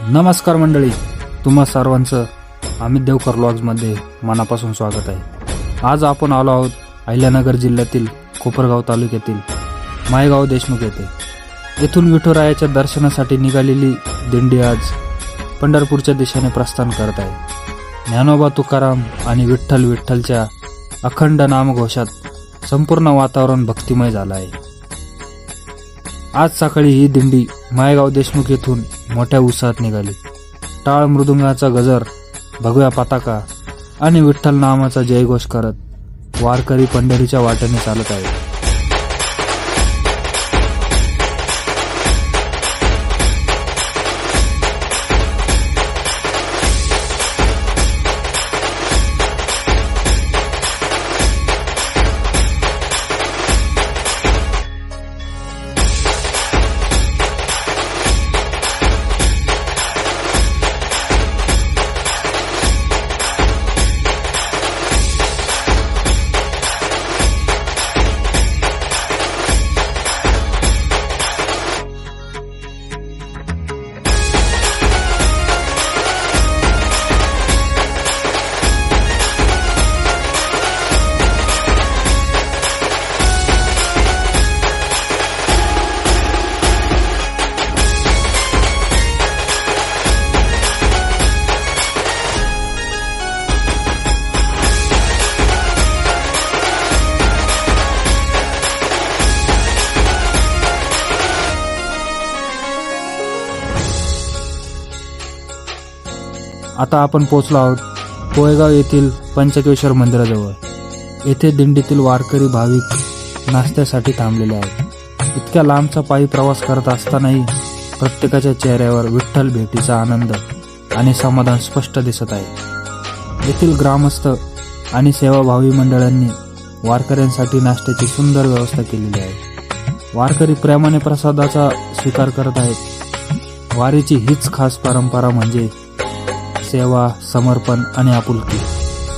नमस्कार मंडळी, तुम्हा सर्वांचं अमित देवकर व्लॉग्समध्ये मनापासून स्वागत आहे। आज आपण आलो आहोत अहिल्यानगर जिल्ह्यातील कोपरगाव तालुक्यातील मायगाव देशमुख येथे। येथून विठुरायाच्या दर्शनासाठी निघालेली दिंडी आज पंढरपूरच्या दिशेने प्रस्थान करत आहे। ज्ञानोबा तुकाराम आणि विठ्ठल विठ्ठलच्या अखंड नामघोषात संपूर्ण वातावरण भक्तिमय झालं आहे। आज सकाळी ही दिंडी मायगाव देशमुख येथून मोठ्या उत्साहात निघाली। टाळ मृदुंगाचा गजर, भगव्या पताका आणि विठ्ठल नामाचा जयघोष करत वारकरी पंढरीच्या वाटेने चालत आहेत। आता आपण पोहोचलो आहोत कोळेगाव येथील पंचकेश्वर मंदिराजवळ। येथे दिंडीतील वारकरी भाविक नाश्त्यासाठी थांबलेले आहेत। इतक्या लांबचा पायी प्रवास करत असतानाही प्रत्येकाच्या चेहऱ्यावर विठ्ठल भेटीचा आनंद आणि समाधान स्पष्ट दिसत आहे। येथील ग्रामस्थ आणि सेवाभावी मंडळांनी वारकऱ्यांसाठी नाश्त्याची सुंदर व्यवस्था केलेली आहे। वारकरी प्रेमाने प्रसादाचा स्वीकार करत आहेत। वारीची हीच खास परंपरा म्हणजे सेवा, समर्पण आणि आपुलकी।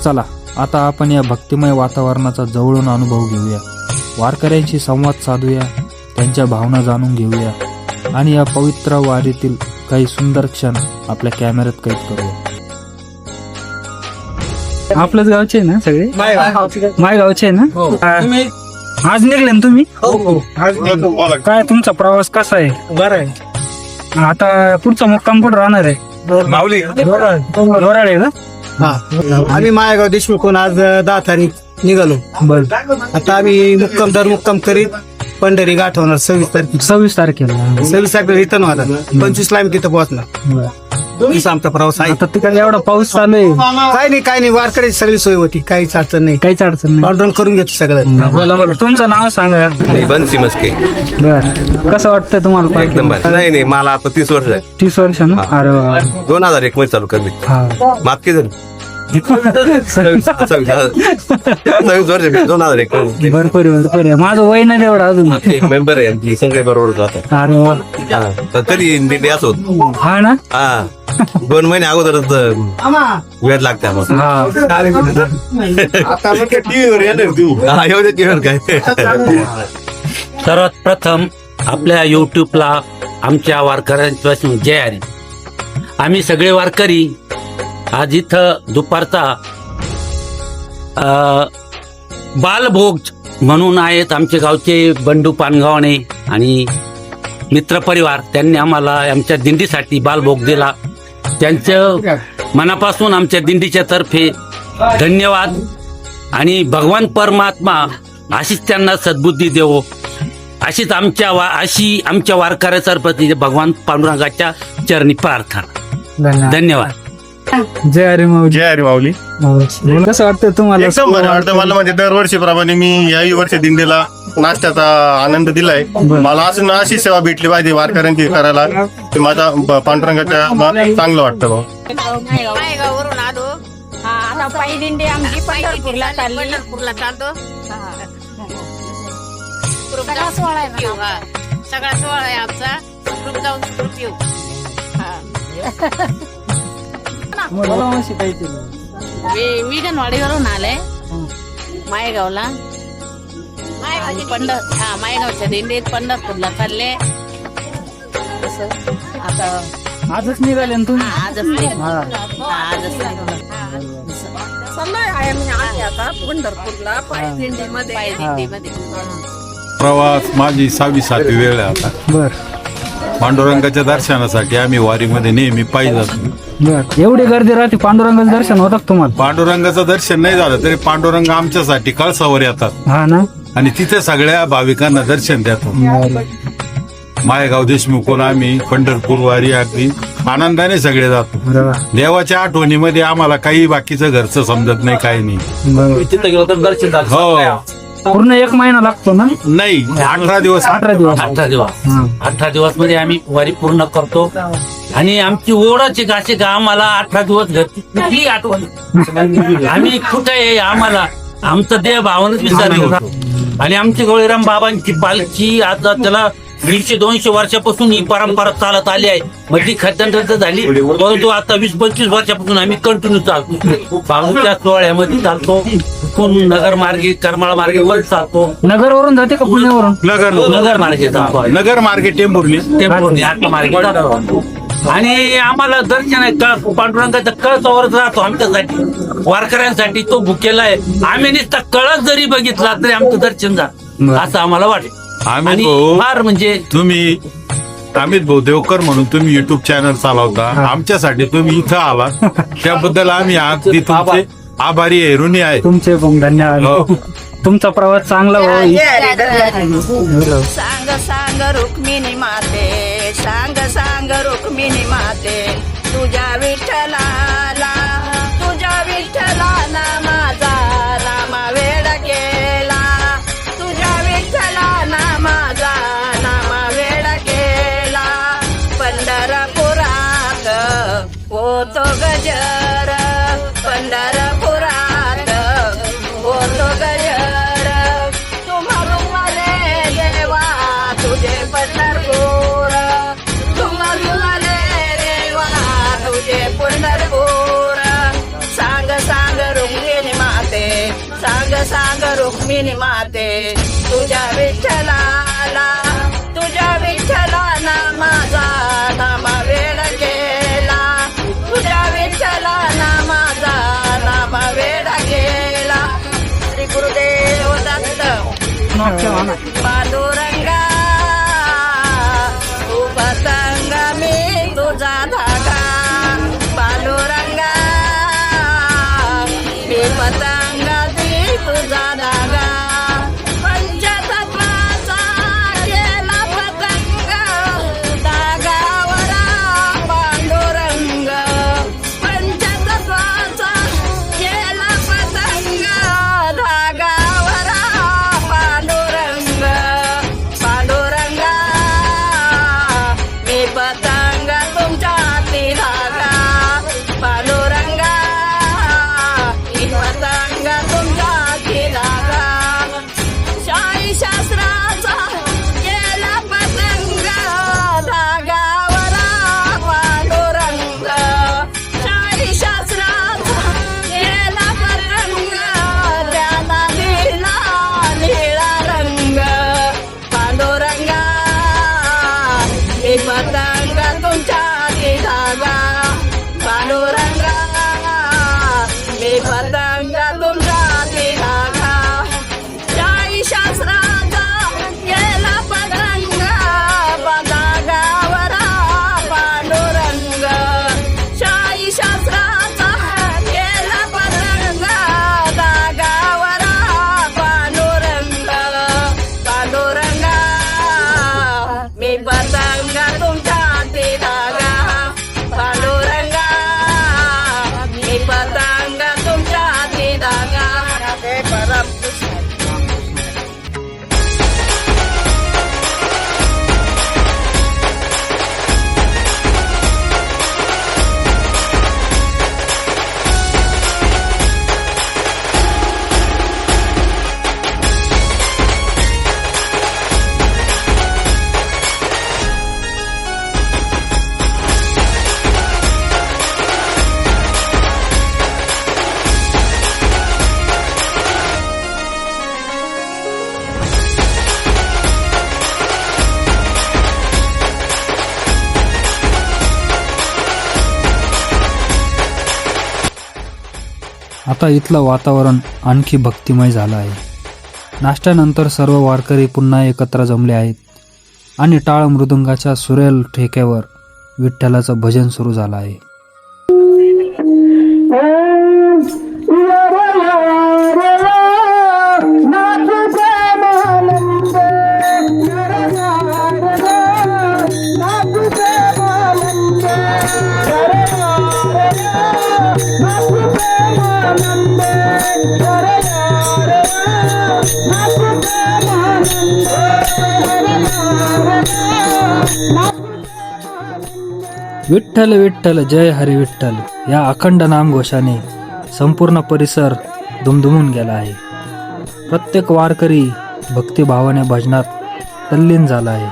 चला आता आपण या भक्तिमय वातावरणाचा जवळून अनुभव घेऊया, वारकऱ्यांशी संवाद साधूया, त्यांच्या भावना जाणून घेऊया आणि या पवित्र वारीतील काही सुंदर क्षण आपल्या कॅमेऱ्यात कैद करूया। आपल्याच गावचे ना सगळे? मायगावचे ना? आज निघले ना तुम्ही? काय तुमचा प्रवास कसा आहे? बरं आहे। आता पुढचा मुक्काम कुठं राहणार आहे? माऊली दोराळे का? हा, आम्ही मायगाव देशमुखून आज 10 तारीख निघालो। बर, आता आम्ही मुक्काम करीत पंढरी गाठवणार 26 तारखेला। 26 तारखेला 26 तारखेला रिटर्न होणार, 25 ला आम्ही तिथं पोहोचणार। असा आमचा प्रवास आहे। आता तिकडे एवढा पाऊस चालू आहे, काय नाही वारकरी सगळी सोय होती, काहीच अडचण नाही, काहीच अडचण नाही। ऑर्डर करून घेतो सगळं। बोला बोला, तुमचं नाव सांगा। बन्सी मस्के. बर, कसं वाटतंय तुम्हाला? एकदम भारी. नाही मला आता 30 वर्ष आहे. 30 वर्ष ना? अरे वा. 2001 मध्ये चालू करली. हा. मात झाली 26 वर्ष 2001 भरपूर आहे। माझं वय नाही एवढं अजून। एक मेंबर आहे आमची, संघ बरोबर जातात. अरे वा. तर तरी दिंडी असो. हा ना? हा, 2 महिने अगोदरच वेळ लागते आम्हाला. हा, आता टीव्हीवर येणार तू. हा, एवढ्या टीव्हीवर काय. सर्वात प्रथम आपल्या युट्यूबला आमच्या वारकऱ्यांपासून जय हरी. आम्ही सगळे वारकरी आज इथं दुपारचा बालभोग म्हणून आहेत आमचे गावचे बंडू पानगावणे आणि मित्रपरिवार, त्यांनी आम्हाला आमच्या दिंडीसाठी बालभोग दिला। त्यांचं मनापासून आमच्या दिंडीच्या तर्फे धन्यवाद आणि भगवान परमात्मा अशीच त्यांना सद्बुद्धी देवो, अशीच आमच्या वारकऱ्यातर्फे भगवान पांडुरंगाच्या चरणी प्रार्थना। धन्यवाद। जय हरी माऊली. जय हरी माऊली. कसं वाटतं तुम्हाला? एकदम बरं वाटतं मला, म्हणजे दरवर्षीप्रमाणे मी याही वर्षी दिंडीला नाश्त्याचा आनंद दिलाय। मला अशी सेवा भेटली पाहिजे वारकऱ्यांची करायला, ते माझ्या पांडुरंगाच्या चांगलं वाटतं भाऊ। मायगाववरून आलो, आता पायी दिंडी आमची पंढरपूरला चालतो। सगळा सोहळा आहे आमचा, सुखरूप जाऊन सुखरूप येऊ। मी गणवाडीवरून आले मायगावला, मायगावच्या दिंडीत पंढरपूरला चालले। आता आजच निघाले ना तुम्ही? आजच निघालो. हा. आजच निघालो. चाललोय आहे मी आम्ही आता पंढरपूरला पायदिंडीमध्ये. पायदिंडीमध्ये. प्रवास माझी 6वी-7वी वेळ आहे आता. बर पांडुरंगाच्या दर्शनासाठी आम्ही वारीमध्ये नेहमी पायी जातो. बर एवढी गर्दी राहते, पांडुरंगाचं दर्शन होतं का तुम्हाला? पांडुरंगाचं दर्शन नाही झालं तरी पांडुरंग आमच्यासाठी कळसावर येतात हा ना. आणि तिथे सगळ्या भाविकांना दर्शन देतात. मायगाव देशमुखून आम्ही पंढरपूर वारी अगदी आनंदाने सगळे जातो. बरोबर. देवाच्या आठवणीमध्ये आम्हाला काही बाकीचं घरचं समजत नाही, काही नाही. बरोबर. तिथे गेलो तर दर्शन झालं. हो पूर्ण 1 महिना लागतो ना? नाही, 18 दिवस. 18 दिवस. 18 दिवस. हा. 18 दिवस मध्ये आम्ही वारी पूर्ण करतो आणि आमची ओढच एक अशी का आम्हाला 18 दिवस घरची कुठली आठवण आम्ही कुठे आहे आम्हाला आमचं देह भावनच विसरले होतो. आणि आमची गवळीराम बाबांची पालखी आता त्याला 150-200 वर्षापासून ही परंपरा चालत आली आहे. मग ती खड्डंत झाली, परंतु आता 20-25 वर्षापासून आम्ही कंटिन्यू चालतो. बाबूच्या सोहळ्यामध्ये चालतो, नगर मार्गे करमाळा मार्गे वर चालतो. नगरवरून जाते का पुण्यावरून? नगर मार्गे चालतो. नगर मार्गे टेंभुर्णी. टेम्पोने आत्मा मार्गे जातो. आणि आम्हाला दर्शन आहे कळ पांडुरंगाचा कळसावरच राहतो आमच्यासाठी, वारकऱ्यांसाठी तो भुकेला आहे. आम्ही नुसता कळस जरी बघितला तरी आमचं दर्शन झालं असं आम्हाला वाटतं. आम्ही आणि भाऊ, फार म्हणजे तुम्ही अमित भाऊ देवकर म्हणून तुम्ही युट्यूब चॅनल चालवता, आमच्यासाठी तुम्ही इथं आला त्याबद्दल आम्ही अगदी तुमचे आभारी आहे, ऋणी आहे. तुमचे पण धन्यवाद. हो. तुमचा प्रवास चांगला हो. सांग सांग रुक्मिणी माते, सांग सांग रुक्मिणी माते, तुझ्या विठ्ठलाला माझा नाम वेड केला, तुझ्या विठ्ठलाना माझा नाम वेड केला. पंढरपुरात होतो गजर, पंढरपुरात होतो गजर, तुम्हाला देवा तुझे पंढरपूर, तुम्हाला देवा तुझे पंढरपूर. सांग सांग रुक्मिणी माते, सांग सांग रुक्मिणी माते, तुझ्या विठ्ठलाला माझा नाम वेड केला, तुझ्या विठ्ठलाना माझा नाम वेड केला. श्री गुरुदेव दत्त. पांडुरंगा तू पतंग मी तुझा धागा, पांडुरंगा मी पतंग ती तुझा धागा. पंचतत्वाचा केला पतंग धागावरा पांडुरंग, पंचतत्वाचा केला पतंग धागावरा पांडुरंग. आता इथलं वातावरण आणखी भक्तिमय झालं आहे. नाश्त्यानंतर सर्व वारकरी पुन्हा एकत्र जमले आहेत आणि टाळ मृदुंगाच्या सुरेल ठेक्यावर विठ्ठलाचं भजन सुरू झालं आहे. विठ्ठल विठ्ठल जय हरी विठ्ठल या अखंड नामघोषाने संपूर्ण परिसर दुमदुमून गेला आहे. प्रत्येक वारकरी भक्तिभावाने भजनात तल्लीन झाला आहे.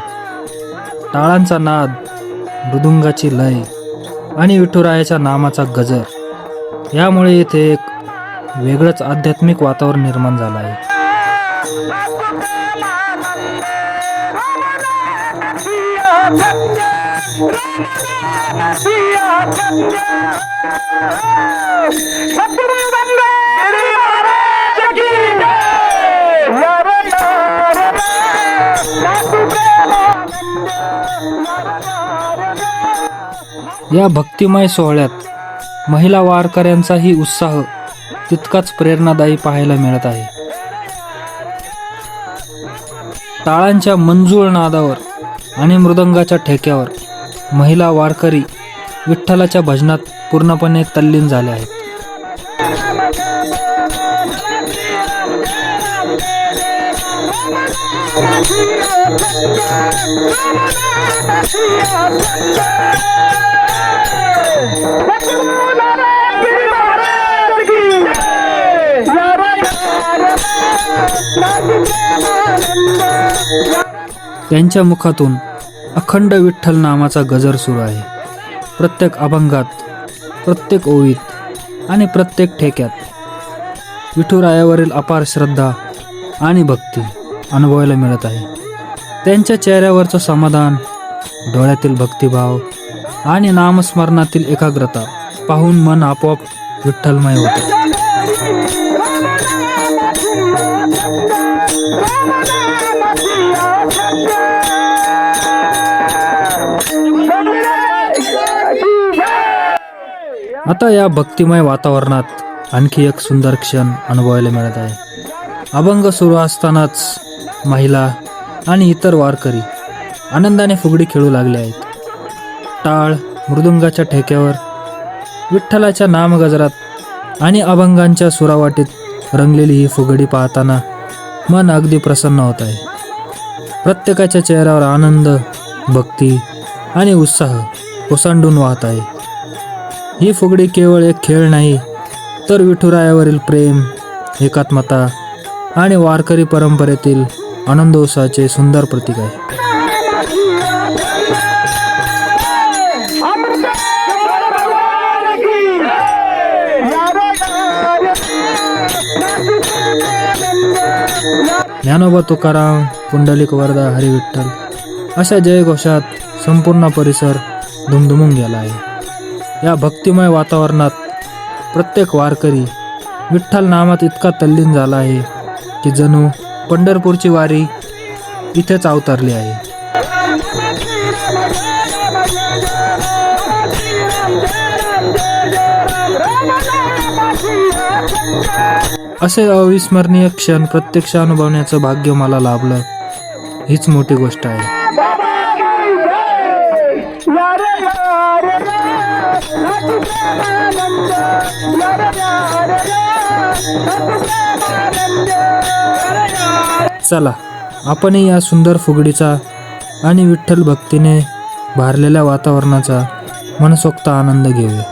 टाळांचा नाद, मृदुंगाची लय आणि विठुरायाच्या नामाचा गजर यामुळे येथे एक वेगळंच आध्यात्मिक वातावरण निर्माण झालं आहे. या भक्तिमय सोहळ्यात महिला वारकऱ्यांचाही उत्साह तितकाच प्रेरणादायी पाहायला मिळत आहे. टाळांच्या मंजूळ नादावर आणि मृदंगाच्या ठेक्यावर महिला वारकरी विठ्ठलाच्या भजनात पूर्णपणे तल्लीन झाले आहेत. त्यांच्या मुखातून अखंड विठ्ठल नामाचा गजर सुरू आहे. प्रत्येक अभंगात, प्रत्येक ओळीत आणि प्रत्येक ठेक्यात विठुरायावरील अपार श्रद्धा आणि भक्ती अनुभवायला मिळत आहे. त्यांच्या चेहऱ्यावरचं समाधान, डोळ्यातील भक्तिभाव आणि नामस्मरणातील एकाग्रता पाहून मन आपोआप विठ्ठलमय होते. आता या भक्तिमय वातावरणात आणखी एक सुंदर क्षण अनुभवायला मिळत आहे. अभंग सुरू असतानाच महिला आणि इतर वारकरी आनंदाने फुगडी खेळू लागले आहेत. टाळ मृदुंगाच्या ठेक्यावर विठ्ठलाच्या नामगजरात आणि अभंगांच्या सुरावाटीत रंगलेली ही फुगडी पाहताना मन अगदी प्रसन्न होत आहे. प्रत्येकाच्या चेहऱ्यावर आनंद, भक्ती आणि उत्साह ओसांडून वाहत आहे. ही फुगडी केवळ एक खेळ नाही, तर विठुरायावरील प्रेम, एकात्मता आणि वारकरी परंपरेतील आनंदोत्सवाचे सुंदर प्रतीक आहे. ज्ञानोबा तुकाराम, पुंडलिक वरदा, हरी विठ्ठल अशा जयघोषात संपूर्ण परिसर दुमदुमून गेला आहे. या भक्तिमय वातावरणात प्रत्येक वारकरी विठ्ठल नामात इतका तल्लीन झाला आहे की जणू पंढरपूरची वारी इथेच अवतरली आहे. असे अविस्मरणीय क्षण प्रत्यक्ष अनुभवण्याचं भाग्य मला लाभलं, हीच मोठी गोष्ट आहे. चला आपणही या सुंदर फुगडीचा आणि विठ्ठल भक्तीने भारलेल्या वातावरणाचा मनसोक्त आनंद घेऊया.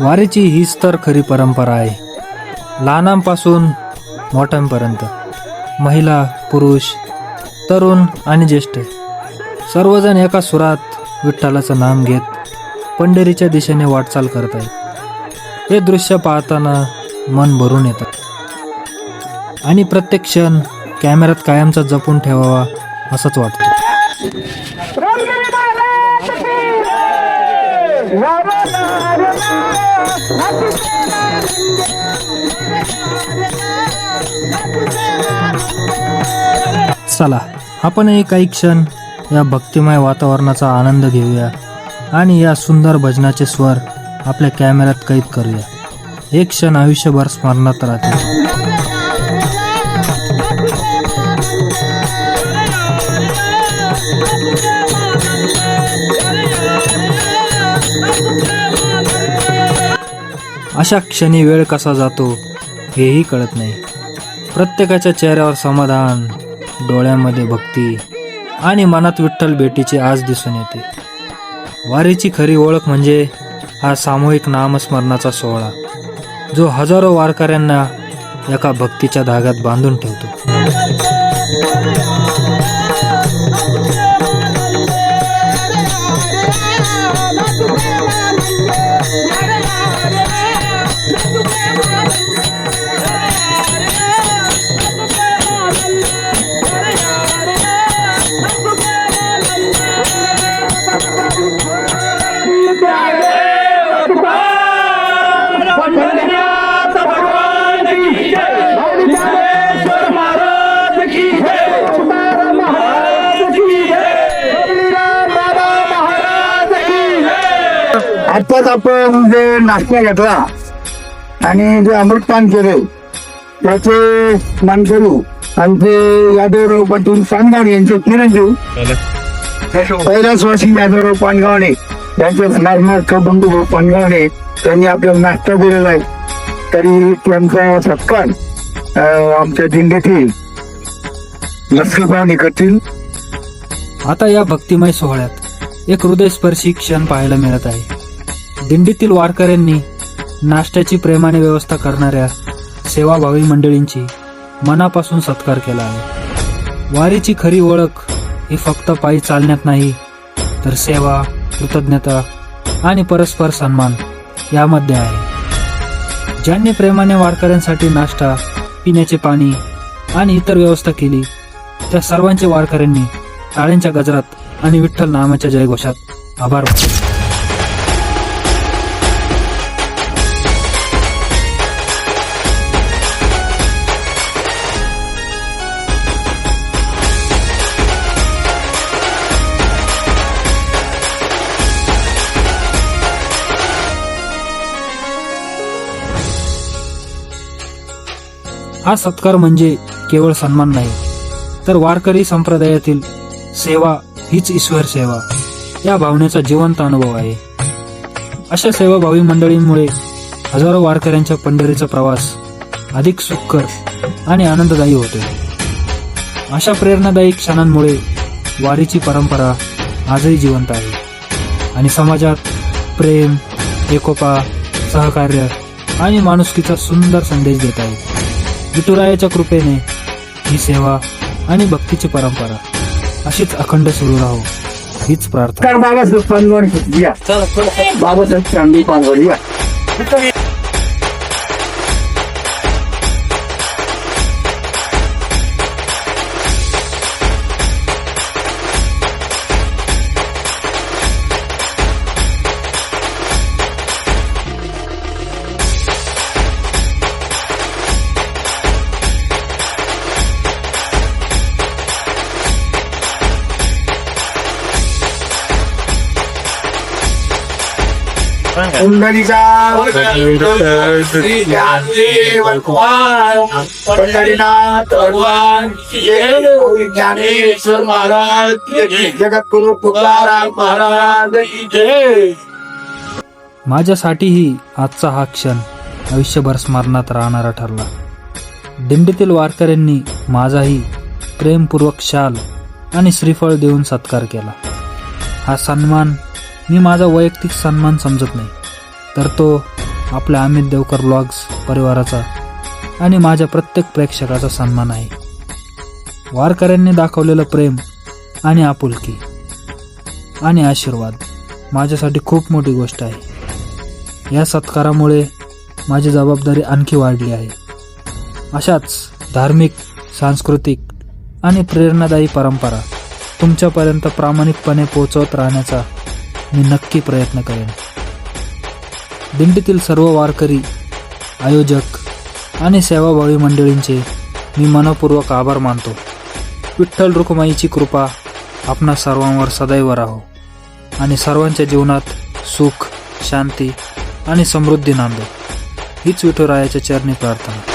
वारीची हीच तर खरी परंपरा आहे. लहानांपासून मोठ्यांपर्यंत, महिला, पुरुष, तरुण आणि ज्येष्ठ सर्वजण एका सुरात विठ्ठलाचं नाम घेत पंढरीच्या दिशेने वाटचाल करत आहेत. हे दृश्य पाहताना मन भरून येतं आणि प्रत्येक क्षण कॅमेऱ्यात कायमचा जपून ठेवावा असंच वाटतं. चला आपणही काही क्षण या भक्तिमय वातावरणाचा आनंद घेऊया आणि या सुंदर भजनाचे स्वर आपल्या कॅमेऱ्यात कैद करूया. एक क्षण आयुष्यभर स्मरणात राहतील. अशा क्षणी वेळ कसा जातो हेही कळत नाही. प्रत्येकाच्या चेहऱ्यावर समाधान, डोळ्यामध्ये भक्ती आणि मनात विठ्ठल भेटीची आस दिसून येते. वारीची खरी ओळख म्हणजे हा सामूहिक नामस्मरणाचा सोहळा, जो हजारो वारकऱ्यांना एका भक्तीच्या धाग्यात बांधून ठेवतो. आत्ताच आपण जे नाश्ता घेतला आणि जे अमृतपान केले त्याचे मान करू. आमचे यादवराव पाटील पानगावणे यांचे चिरंजीव कैलासवासी यादवराव पानगावणे यांचे नागनाथ बंधू पानगावणे त्यांनी आपल्याला नाश्ता दिलेला आहे. तरी त्यांचा सत्कार आमच्या दिंडीतील लष्करबावणी करतील. आता या भक्तिमय सोहळ्यात एक हृदयस्पर्शी क्षण पाहायला मिळत आहे. दिंडीतील वारकऱ्यांनी नाश्त्याची प्रेमाने व्यवस्था करणाऱ्या सेवाभावी मंडळींची मनापासून सत्कार केला आहे. वारीची खरी ओळख ही फक्त पायी चालण्यात नाही, तर सेवा, कृतज्ञता आणि परस्पर सन्मान यामध्ये आहे. ज्यांनी प्रेमाने वारकऱ्यांसाठी नाश्ता, पिण्याचे पाणी आणि इतर व्यवस्था केली, त्या सर्वांचे वारकऱ्यांनी टाळ्यांच्या गजरात आणि विठ्ठल नामाच्या जयघोषात आभार मानले. हा सत्कार म्हणजे केवळ सन्मान नाही, तर वारकरी संप्रदायातील सेवा हीच ईश्वर सेवा या भावनेचा जिवंत अनुभव आहे. अशा सेवाभावी मंडळींमुळे हजारो वारकऱ्यांच्या पंढरीचा प्रवास अधिक सुखकर आणि आनंददायी होतो. अशा प्रेरणादायी क्षणांमुळे वारीची परंपरा आजही जिवंत आहे आणि समाजात प्रेम, एकोपा, सहकार्य आणि माणुसकीचा सुंदर संदेश देत आहे. विठुरायाच्या कृपेने ही सेवा आणि भक्तीची परंपरा अशीच अखंड सुरू राहो हीच प्रार्थना. बाबासाहेब पानगावणे या बाबासाहेब चांदी पानगावणे या. पंढरीनाथ भगवान ज्ञानेश्वर महाराज जगद्गुरु तुकाराम महाराज की जय. माझ्यासाठीही आजचा हा क्षण आयुष्यभर स्मरणात राहणारा ठरला. दिंडीतील वारकऱ्यांनी माझाही प्रेमपूर्वक शाल आणि श्रीफळ देऊन सत्कार केला. हा सन्मान मी माझा वैयक्तिक सन्मान समजत नाही, तर तो आपल्या अमित देवकर व्लॉग्स परिवाराचा आणि माझ्या प्रत्येक प्रेक्षकाचा सन्मान आहे. वारकऱ्यांनी दाखवलेलं प्रेम आणि आपुलकी आणि आशीर्वाद माझ्यासाठी खूप मोठी गोष्ट आहे. या सत्कारामुळे माझी जबाबदारी आणखी वाढली आहे. अशाच धार्मिक, सांस्कृतिक आणि प्रेरणादायी परंपरा तुमच्यापर्यंत प्रामाणिकपणे पोहोचवत राहण्याचा मी नक्की प्रयत्न करेन. दिंडीतील सर्व वारकरी, आयोजक आणि सेवाभावी मंडळींचे मी मनपूर्वक आभार मानतो. विठ्ठल रुक्माईची कृपा आपणा सर्वांवर सदैव राहो आणि सर्वांच्या जीवनात सुख, शांती आणि समृद्धी नांदो, हीच विठुरायाच्या चरणी प्रार्थना.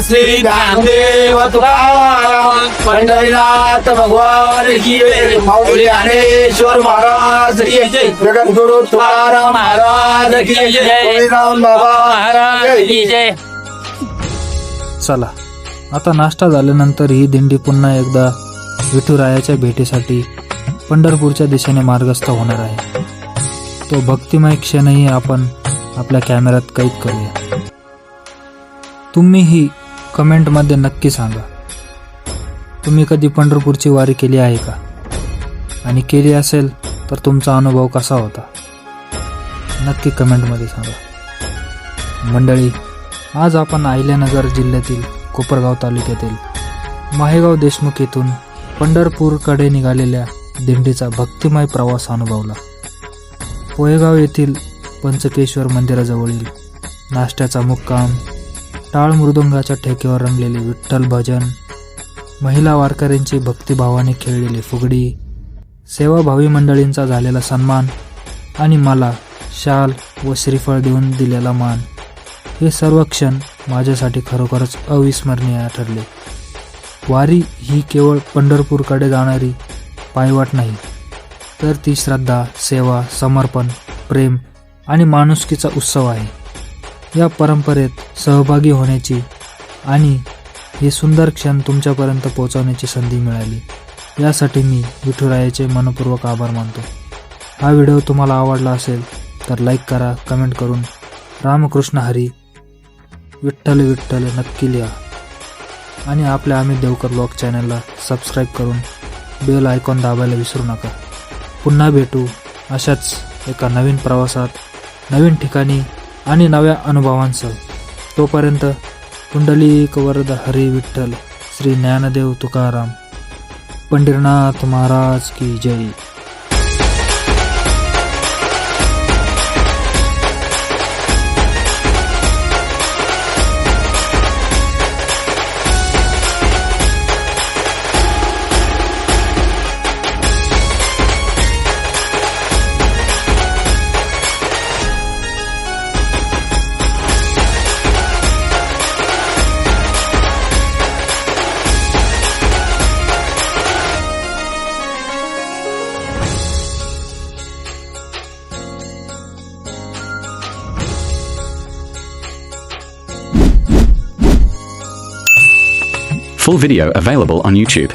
श्री ज्ञानदेव तुकाराम पंढरीनाथ भगवान की जय. माऊली ज्ञानेश्वर महाराज की जय. जगद्गुरु तुकाराम महाराज की जय. राम बाबा महाराज की जय. चला, आता नाश्ता झाल्यानंतर ही दिंडी पुन्हा एकदा विठुरायाच्या भेटीसाठी पंढरपूरच्या दिशेने मार्गस्थ होणार आहे. तो भक्तिमय क्षणही आपण आपल्या कॅमेऱ्यात कैद करूया. तुम्हीही कमेंटमध्ये नक्की सांगा, तुम्ही कधी पंढरपूरची वारी केली आहे का, आणि केली असेल तर तुमचा अनुभव कसा होता, नक्की कमेंटमध्ये सांगा. मंडळी, आज आपण अहिल्यानगर जिल्ह्यातील कोपरगाव तालुक्यातील माहेगाव देशमुख येथून पंढरपूरकडे निघालेल्या दिंडीचा भक्तिमय प्रवास अनुभवला. पोहेगाव येथील पंचकेश्वर मंदिराजवळील नाश्त्याचा मुक्काम, टाळ मृदुंगाच्या ठेक्यावर रंगलेले विठ्ठल भजन, महिला वारकऱ्यांची भक्तिभावाने खेळलेली फुगडी, सेवाभावी मंडळींचा झालेला सन्मान आणि मला शाल व श्रीफळ देऊन दिलेला मान, हे सर्व क्षण माझ्यासाठी खरोखरच अविस्मरणीय ठरले. वारी ही केवळ पंढरपूरकडे जाणारी पायवाट नाही, तर ती श्रद्धा, सेवा, समर्पण, प्रेम आणि माणुसकीचा उत्सव आहे. या परंपरेत सहभागी होण्याची आणि हे सुंदर क्षण तुमच्यापर्यंत पोहोचवण्याची संधी मिळाली, यासाठी मी विठुरायाचे मनपूर्वक आभार मानतो. हा व्हिडिओ तुम्हाला आवडला असेल तर लाईक करा, कमेंट करून रामकृष्ण हरी, विठ्ठल विठ्ठल नक्की लिहा आणि आपल्या अमित देवकर ब्लॉग चॅनलला सबस्क्राईब करून बेल आयकॉन दाबायला विसरू नका. पुन्हा भेटू अशाच एका नवीन प्रवासात, नवीन ठिकाणी आणि नव्या अनुभवांसह. तोपर्यंत पुंडलिक वरद हरी विठ्ठल, श्री ज्ञानदेव तुकाराम, पंढरीनाथ महाराज की जय. Full video available on YouTube.